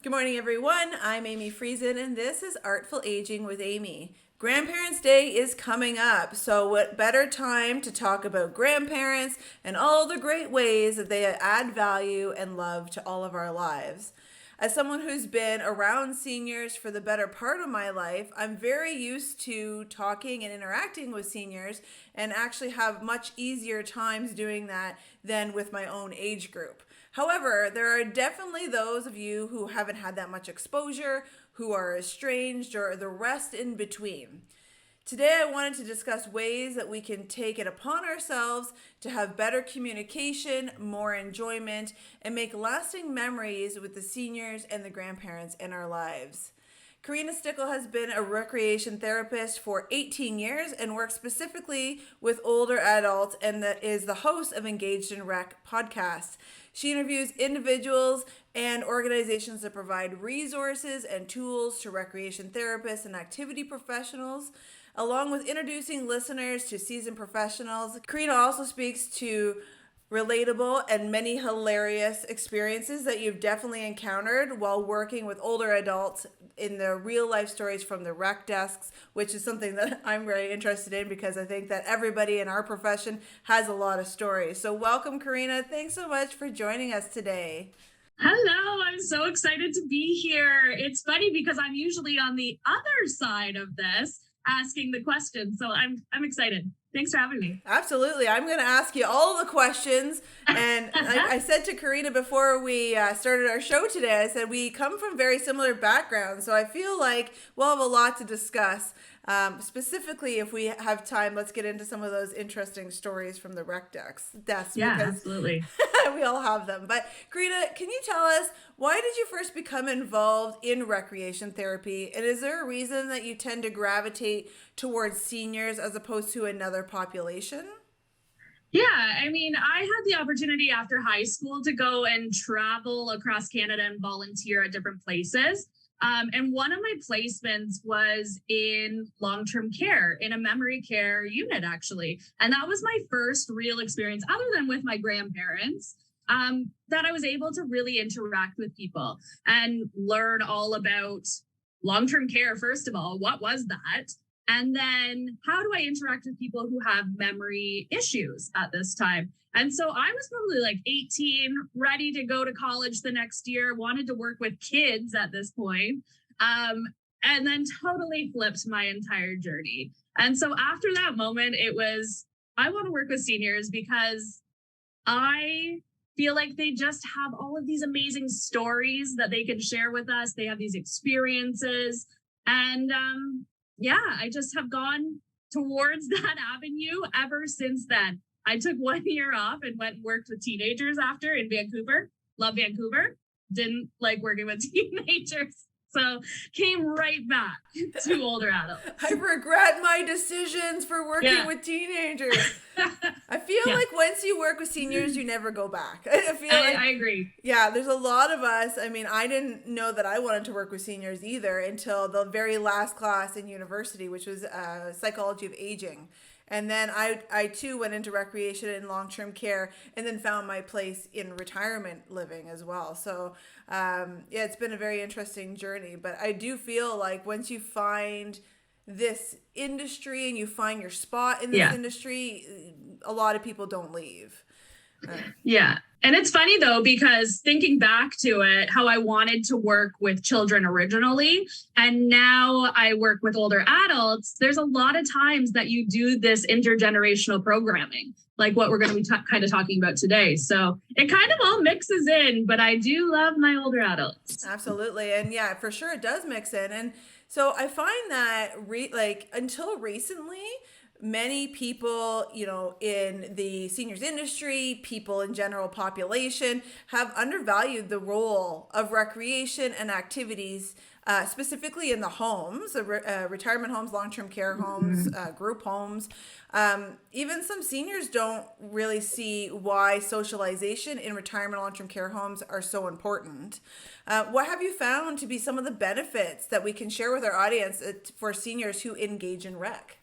Good morning, everyone. I'm Amy Friesen, and this is Artful Aging with Amy. Grandparents' Day is coming up, so what better time to talk about grandparents and all the great ways that they add value and love to all of our lives. As someone who's been around seniors for the better part of my life, I'm very used to talking and interacting with seniors and actually have much easier times doing that than with my own age group. However, there are definitely those of you who haven't had that much exposure, who are estranged, or the rest in between. Today, I wanted to discuss ways that we can take it upon ourselves to have better communication, more enjoyment, and make lasting memories with the seniors and the grandparents in our lives. Karina Stickle has been a recreation therapist for 18 years and works specifically with older adults and is the host of Engaged in Rec podcast. She interviews individuals and organizations that provide resources and tools to recreation therapists and activity professionals, along with introducing listeners to seasoned professionals. Karina also speaks to relatable and many hilarious experiences that you've definitely encountered while working with older adults in the real life stories from the rec desks, which is something that I'm very interested in because I think that everybody in our profession has a lot of stories. So welcome, Karina. Thanks so much for joining us today. Hello, I'm so excited to be here. It's funny because I'm usually on the other side of this asking the questions. So I'm excited. Thanks for having me. Absolutely. I'm going to ask you all the questions. And I said to Karina before we started our show today, I said we come from very similar backgrounds. So I feel like we'll have a lot to discuss. Specifically, if we have time, let's get into some of those interesting stories from the rec desk. Yeah, absolutely. We all have them. But Karina, can you tell us, why did you first become involved in recreation therapy? And is there a reason that you tend to gravitate towards seniors as opposed to another population? Yeah, I mean, I had the opportunity after high school to go and travel across Canada and volunteer at different places. And one of my placements was in long-term care, in a memory care unit, actually. And that was my first real experience, other than with my grandparents, that I was able to really interact with people and learn all about long-term care. First of all, what was that? And then how do I interact with people who have memory issues at this time? And so I was probably like 18, ready to go to college the next year, wanted to work with kids at this point, and then totally flipped my entire journey. And so after that moment, it was, I want to work with seniors because I feel like they just have all of these amazing stories that they can share with us. They have these experiences. And yeah, I just have gone towards that avenue ever since then. I took 1 year off and went and worked with teenagers after in Vancouver. Love Vancouver. Didn't like working with teenagers. So came right back to older adults. I regret my decisions for working with teenagers. I feel like once you work with seniors, you never go back. I agree. Yeah, there's a lot of us. I mean, I didn't know that I wanted to work with seniors either until the very last class in university, which was psychology of aging. And then I too went into recreation and long-term care and then found my place in retirement living as well. So yeah, it's been a very interesting journey. But I do feel like once you find this industry and you find your spot in this industry, a lot of people don't leave. Yeah. And it's funny though, because thinking back to it, how I wanted to work with children originally, and now I work with older adults, there's a lot of times that you do this intergenerational programming, like what we're going to be kind of talking about today. So it kind of all mixes in, but I do love my older adults. Absolutely. And yeah, for sure it does mix in. And so I find that until recently, many people, in the seniors industry, people in general population have undervalued the role of recreation and activities, specifically in the homes, retirement homes, long-term care homes, group homes. Even some seniors don't really see why socialization in retirement long-term care homes are so important. What have you found to be some of the benefits that we can share with our audience for seniors who engage in rec?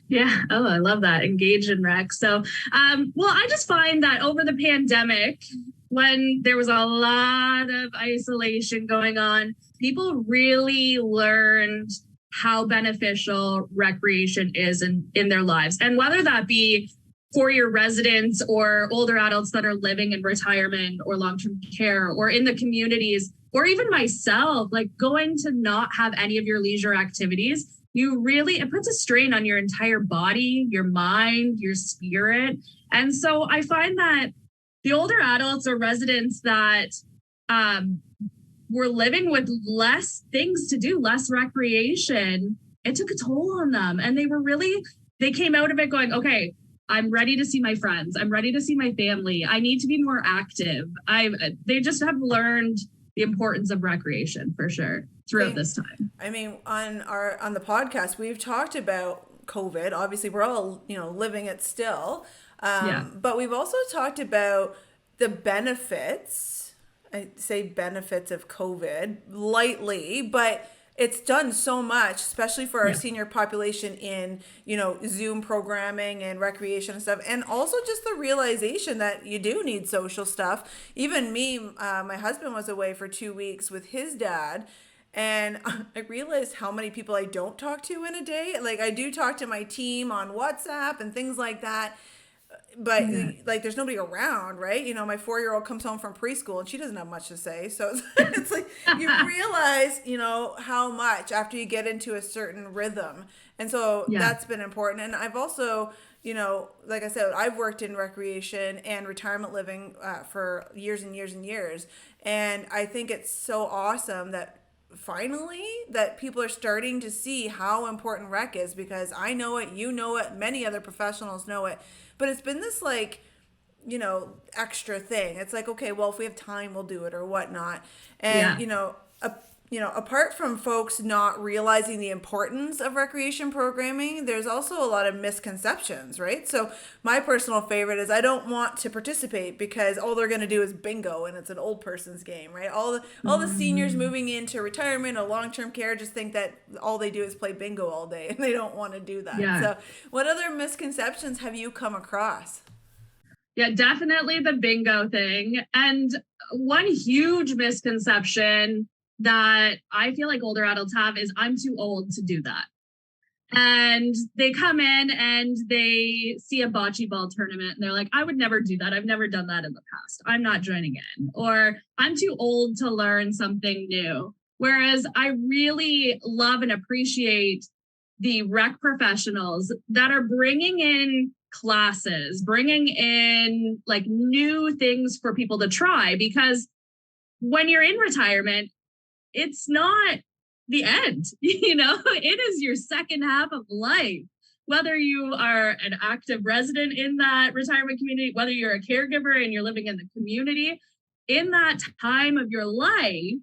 Yeah. Oh, I love that. Engage in rec. So, well, I just find that over the pandemic, when there was a lot of isolation going on, people really learned how beneficial recreation is in their lives. And whether that be for your residents or older adults that are living in retirement or long-term care or in the communities, or even myself, like going to not have any of your leisure activities, it puts a strain on your entire body, your mind, your spirit. And so I find that the older adults or residents that um, were living with less things to do, less recreation, it took a toll on them. And they came out of it going, okay, I'm ready to see my friends. I'm ready to see my family. I need to be more active. They just have learned the importance of recreation for sure throughout this time. I mean, on the podcast, we've talked about COVID. Obviously, we're all living it still, Yeah. but we've also talked about the benefits. I say benefits of COVID lightly, but it's done so much, especially for our Yeah. senior population in Zoom programming and recreation and stuff, and also just the realization that you do need social stuff. Even me, my husband was away for 2 weeks with his dad, and I realized how many people I don't talk to in a day. Like, I do talk to my team on WhatsApp and things like that, but Yeah. like there's nobody around, right? My 4-year-old comes home from preschool and she doesn't have much to say. So it's like you realize, how much after you get into a certain rhythm. And so Yeah. that's been important. And I've also, like I said, I've worked in recreation and retirement living for years and years and years. And I think it's so awesome that finally that people are starting to see how important rec is, because I know it, you know it, many other professionals know it, but it's been this like extra thing. It's like, okay, well, if we have time we'll do it or whatnot. And Yeah. apart from folks not realizing the importance of recreation programming, there's also a lot of misconceptions, right? So my personal favorite is I don't want to participate because all they're going to do is bingo and it's an old person's game, right? All the seniors Mm, moving into retirement or long-term care just think that all they do is play bingo all day and they don't want to do that. yeah. So what other misconceptions have you come across? Yeah, definitely the bingo thing. And one huge misconception that I feel like older adults have is I'm too old to do that. And they come in and they see a bocce ball tournament and they're like, I would never do that. I've never done that in the past. I'm not joining in. Or I'm too old to learn something new. Whereas I really love and appreciate the rec professionals that are bringing in classes, bringing in like new things for people to try. Because when you're in retirement, it's not the end. It is your second half of life. Whether you are an active resident in that retirement community, whether you're a caregiver and you're living in the community, in that time of your life,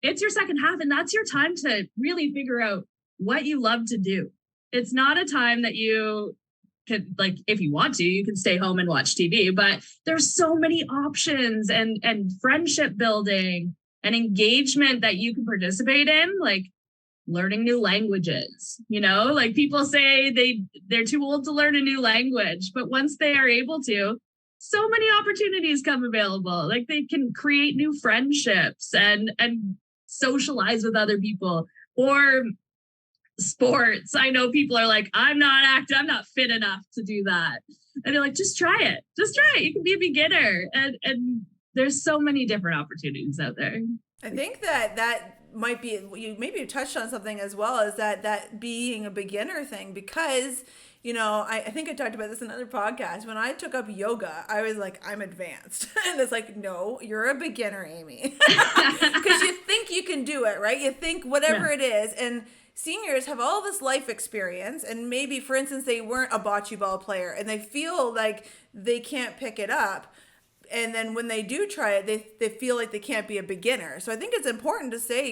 it's your second half. And that's your time to really figure out what you love to do. It's not a time that you can, like, if you want to, you can stay home and watch TV, but there's so many options and friendship building and engagement that you can participate in, like learning new languages. Like people say they're too old to learn a new language, but once they are able to, so many opportunities come available. Like they can create new friendships and socialize with other people. Or sports. I know people are like, I'm not active, I'm not fit enough to do that. And they're like, just try it. Just try it. You can be a beginner. And there's so many different opportunities out there. I think that might be, you maybe touched on something as well, as that being a beginner thing, because I think I talked about this in another podcast. When I took up yoga, I was like, I'm advanced. And it's like, no, you're a beginner, Amy. Because you think you can do it, right? You think whatever Yeah. it is. And seniors have all this life experience, and maybe, for instance, they weren't a bocce ball player and they feel like they can't pick it up, and then when they do try it, they feel like they can't be a beginner. So I think it's important to say,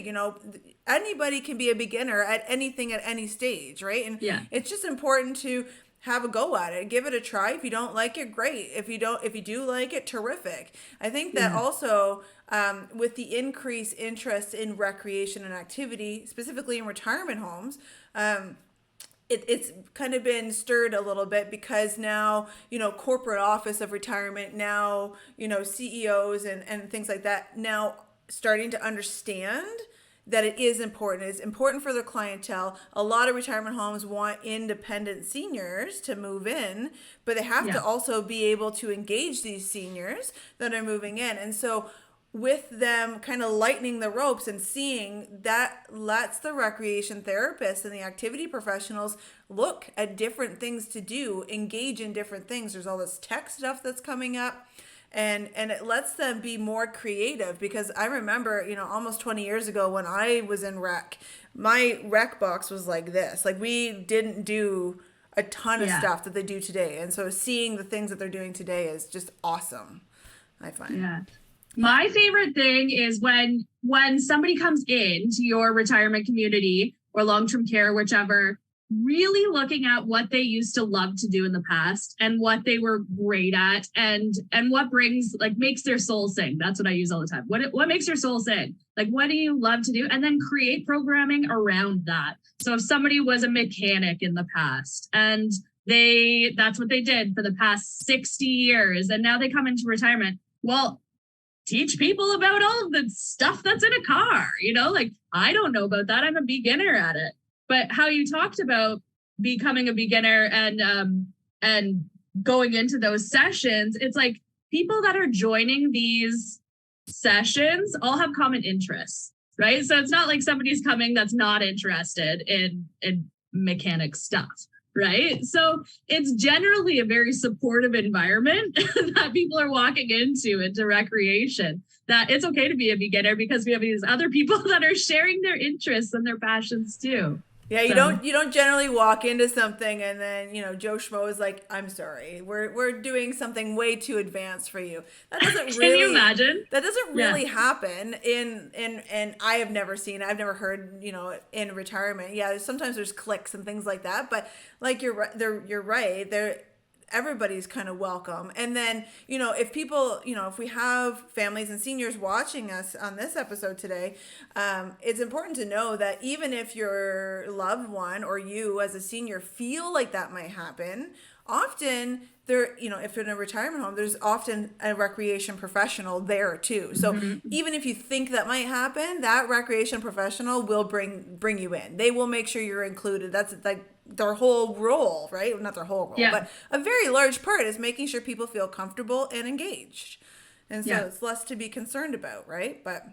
anybody can be a beginner at anything at any stage, right? And Yeah. it's just important to have a go at it, give it a try. If you don't like it, great. If you do like it, terrific. I think that Yeah. also, with the increased interest in recreation and activity, specifically in retirement homes, it's kind of been stirred a little bit because now, corporate office of retirement now, CEOs and things like that now starting to understand that it is important. It's important for their clientele. A lot of retirement homes want independent seniors to move in, but they have Yeah. to also be able to engage these seniors that are moving in. And so with them kind of lightening the ropes and seeing that lets the recreation therapists and the activity professionals look at different things to do, engage in different things. There's all this tech stuff that's coming up, and it lets them be more creative. Because I remember, almost 20 years ago when I was in rec, my rec box was like this. Like, we didn't do a ton of Yeah. stuff that they do today. And so seeing the things that they're doing today is just awesome, I find. Yeah. My favorite thing is when somebody comes into your retirement community or long-term care, whichever, really looking at what they used to love to do in the past and what they were great at and what brings, like, makes their soul sing. That's what I use all the time. What makes your soul sing? Like, what do you love to do? And then create programming around that. So if somebody was a mechanic in the past and that's what they did for the past 60 years, and now they come into retirement, well, teach people about all of the stuff that's in a car, like, I don't know about that. I'm a beginner at it. But how you talked about becoming a beginner and going into those sessions, it's like people that are joining these sessions all have common interests, right? So it's not like somebody's coming that's not interested in mechanic stuff. Right. So it's generally a very supportive environment that people are walking into recreation, that it's okay to be a beginner because we have these other people that are sharing their interests and their passions too. Yeah, you don't generally walk into something and then, Joe Schmo is like, I'm sorry, we're doing something way too advanced for you. That doesn't Can really you imagine? That doesn't really happen and I have never seen, I've never heard, in retirement. Yeah, sometimes there's cliques and things like that, but like you're right. Everybody's kind of welcome. And then, if people, if we have families and seniors watching us on this episode today, it's important to know that even if your loved one or you as a senior feel like that might happen, often there, if you're in a retirement home, there's often a recreation professional there too. So even if you think that might happen, that recreation professional will bring you in. They will make sure you're included. That's like their whole role, right? Not their whole role, but a very large part is making sure people feel comfortable and engaged. And so it's less to be concerned about, right? But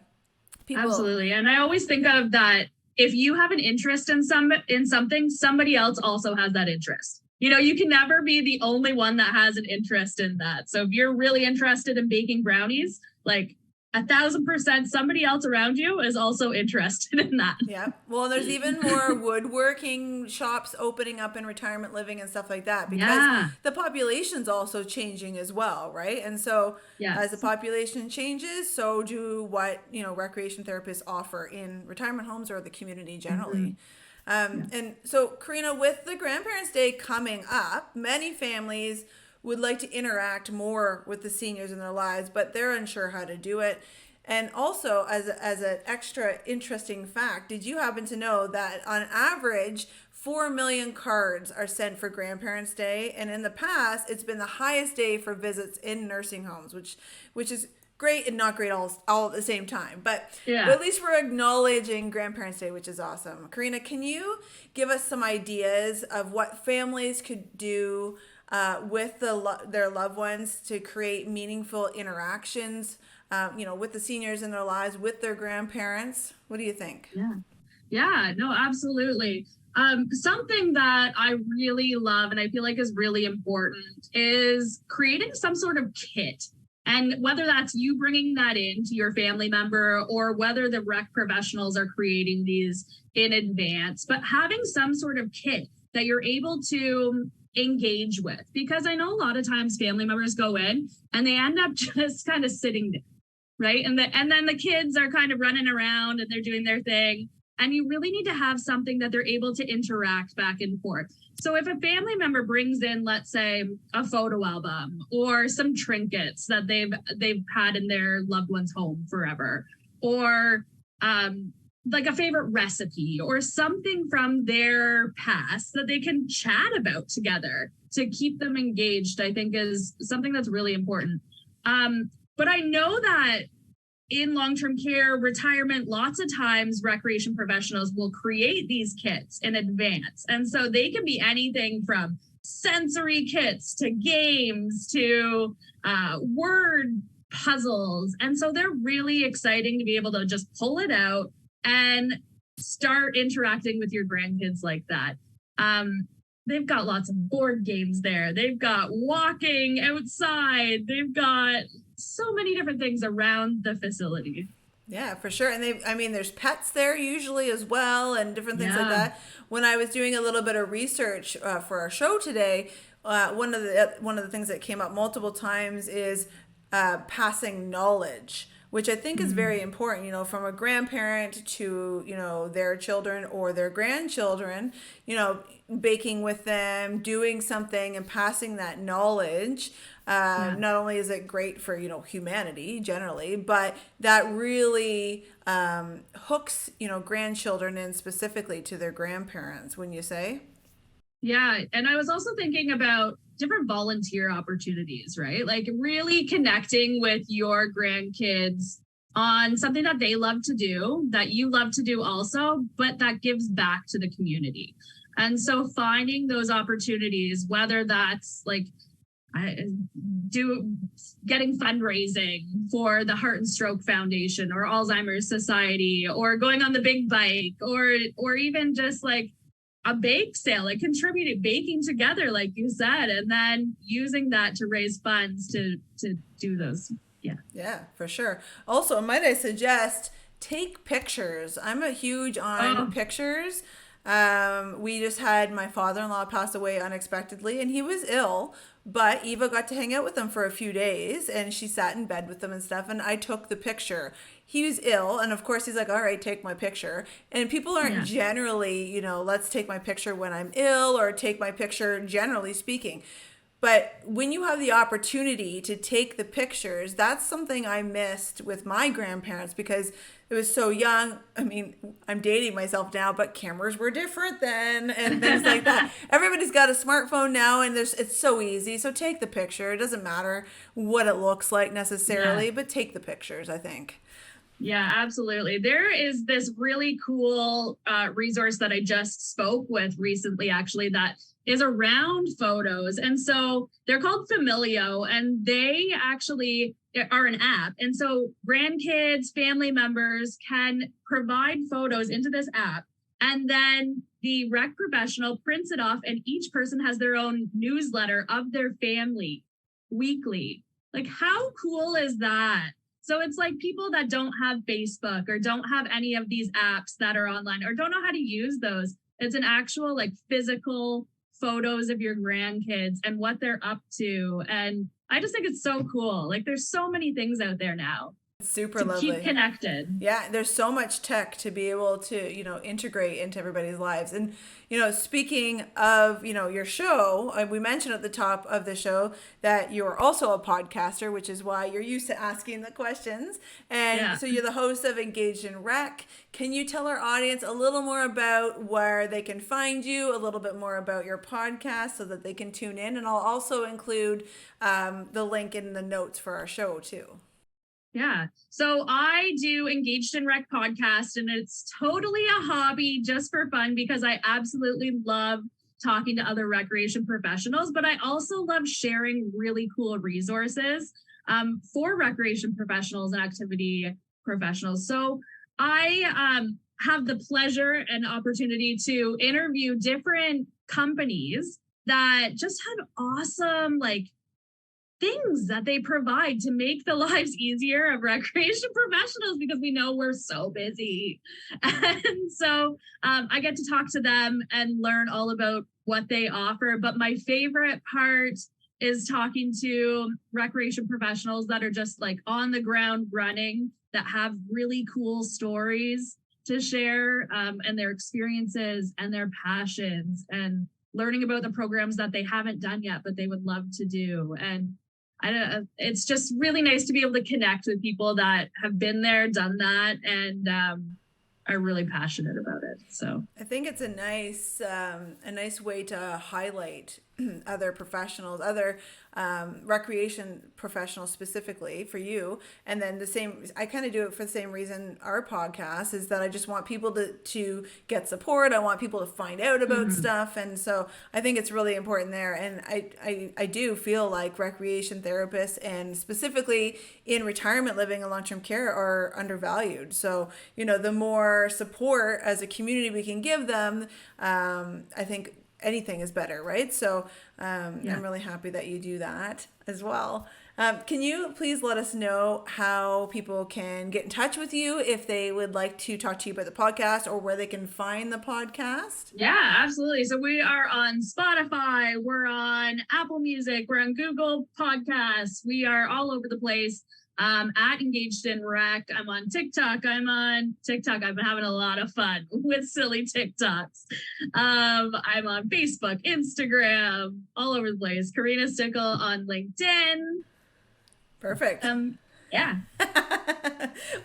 people... Absolutely. And I always think of that, if you have an interest in something, somebody else also has that interest. You can never be the only one that has an interest in that. So if you're really interested in baking brownies, like 1,000%, somebody else around you is also interested in that. Yeah. Well, there's even more woodworking shops opening up in retirement living and stuff like that, because the population's also changing as well, right? And so as the population changes, so do what, recreation therapists offer in retirement homes or the community generally. And so, Karina, with the Grandparents' Day coming up, many families would like to interact more with the seniors in their lives, but they're unsure how to do it. And also, as an extra interesting fact, did you happen to know that on average, 4 million cards are sent for Grandparents' Day? And in the past, it's been the highest day for visits in nursing homes, which is great and not great all at the same time. But at least we're acknowledging Grandparents' Day, which is awesome. Karina, can you give us some ideas of what families could do with their loved ones to create meaningful interactions, with the seniors in their lives, with their grandparents? What do you think? Yeah, no, absolutely. Something that I really love and I feel like is really important is creating some sort of kit. And whether that's you bringing that in to your family member or whether the rec professionals are creating these in advance, but having some sort of kit that you're able to engage with. Because I know a lot of times family members go in and they end up just kind of sitting there, right? And then the kids are kind of running around and they're doing their thing. And you really need to have something that they're able to interact back and forth. So if a family member brings in, let's say, a photo album or some trinkets that they've had in their loved one's home forever, or like a favorite recipe or something from their past that they can chat about together to keep them engaged, I think is something that's really important. But I know that in long-term care, retirement, lots of times recreation professionals will create these kits in advance. And so they can be anything from sensory kits to games to word puzzles. And so they're really exciting to be able to just pull it out and start interacting with your grandkids like that. They've got lots of board games there. They've got walking outside. They've got so many different things around the facility. Yeah, for sure. And there's pets there usually as well, and different things like Yeah. that. When I was doing a little bit of research for our show today, one of the things that came up multiple times is passing knowledge, which I think is very important. From a grandparent to their children or their grandchildren. Baking with them, doing something, and passing that knowledge. Yeah. Not only is it great for humanity generally, but that really hooks grandchildren in specifically to their grandparents. Wouldn't you say? Yeah. And I was also thinking about different volunteer opportunities, right? Like really connecting with your grandkids on something that they love to do, that you love to do also, but that gives back to the community. And so finding those opportunities, whether that's like getting fundraising for the Heart and Stroke Foundation or Alzheimer's Society, or going on the big bike, or even just like a bake sale, like contributing, baking together, like you said, and then using that to raise funds to do those. Yeah. Yeah, for sure. Also, might I suggest take pictures? I'm a huge on Oh, pictures. We just had my father-in-law pass away unexpectedly, and he was ill, but Eva got to hang out with him for a few days, and she sat in bed with him and stuff, and I took the picture. He was ill, and of course he's like, all right, take my picture. And people aren't yeah. generally, let's take my picture when I'm ill or take my picture generally speaking. But when you have the opportunity to take the pictures, that's something I missed with my grandparents because it was so young. I mean, I'm dating myself now, but cameras were different then and things like that. Everybody's got a smartphone now and it's so easy. So take the picture. It doesn't matter what it looks like Yeah. necessarily, but take the pictures, I think. Yeah, absolutely. There is this really cool resource that I just spoke with recently, actually, that is around photos. And so they're called Famileo, and they actually are an app. And so grandkids, family members can provide photos into this app. And then the rec professional prints it off, and each person has their own newsletter of their family weekly. Like, how cool is that? So it's like people that don't have Facebook or don't have any of these apps that are online or don't know how to use those. It's an actual like physical photos of your grandkids and what they're up to. And I just think it's so cool. Like there's so many things out there now Super to keep lovely. connected. Yeah, there's so much tech to be able to, integrate into everybody's lives. And, speaking of, your show, we mentioned at the top of the show that you're also a podcaster, which is why you're used to asking the questions. And Yeah. so you're the host of Engaged in Rec. Can you tell our audience a little more about where they can find you, a little bit more about your podcast so that they can tune in? And I'll also include the link in the notes for our show, too. Yeah. So I do Engaged in Rec podcast, and it's totally a hobby just for fun because I absolutely love talking to other recreation professionals, but I also love sharing really cool resources for recreation professionals and activity professionals. So I have the pleasure and opportunity to interview different companies that just have awesome, like, things that they provide to make the lives easier of recreation professionals because we know we're so busy. And so I get to talk to them and learn all about what they offer. But my favorite part is talking to recreation professionals that are just like on the ground running, that have really cool stories to share and their experiences and their passions, and learning about the programs that they haven't done yet, but they would love to do. And I don't, it's just really nice to be able to connect with people that have been there, done that, and are really passionate about it. So I think it's a nice way to highlight other professionals, other recreation professionals specifically for you. And then the same, I kind of do it for the same reason our podcast is that I just want people to get support. I want people to find out about mhm. stuff. And so I think it's really important there. And I do feel like recreation therapists and specifically in retirement living and long-term care are undervalued. So, the more support as a community we can give them, I think anything is better, right? So Yeah. I'm really happy that you do that as well. Can you please let us know how people can get in touch with you if they would like to talk to you about the podcast or where they can find the podcast? Yeah, absolutely. So we are on Spotify, we're on Apple Music, we're on Google Podcasts, we are all over the place. At Engaged in Rec. I'm on TikTok. I've been having a lot of fun with silly TikToks. I'm on Facebook, Instagram, all over the place. Karina Stickle on LinkedIn. Perfect. Yeah.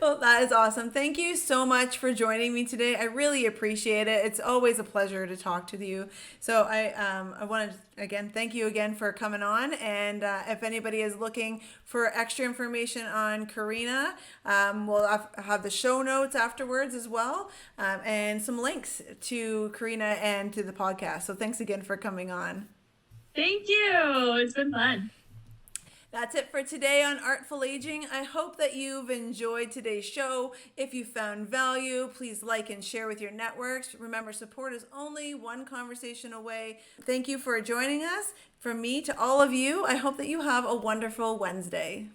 Well, that is awesome. Thank you so much for joining me today. I really appreciate it. It's always a pleasure to talk to you. So I want to again thank you again for coming on. And if anybody is looking for extra information on Karina, we'll have the show notes afterwards as well, and some links to Karina and to the podcast. So thanks again for coming on. Thank you. It's been fun. That's it for today on Artful Aging. I hope that you've enjoyed today's show. If you found value, please like and share with your networks. Remember, support is only one conversation away. Thank you for joining us. From me to all of you, I hope that you have a wonderful Wednesday.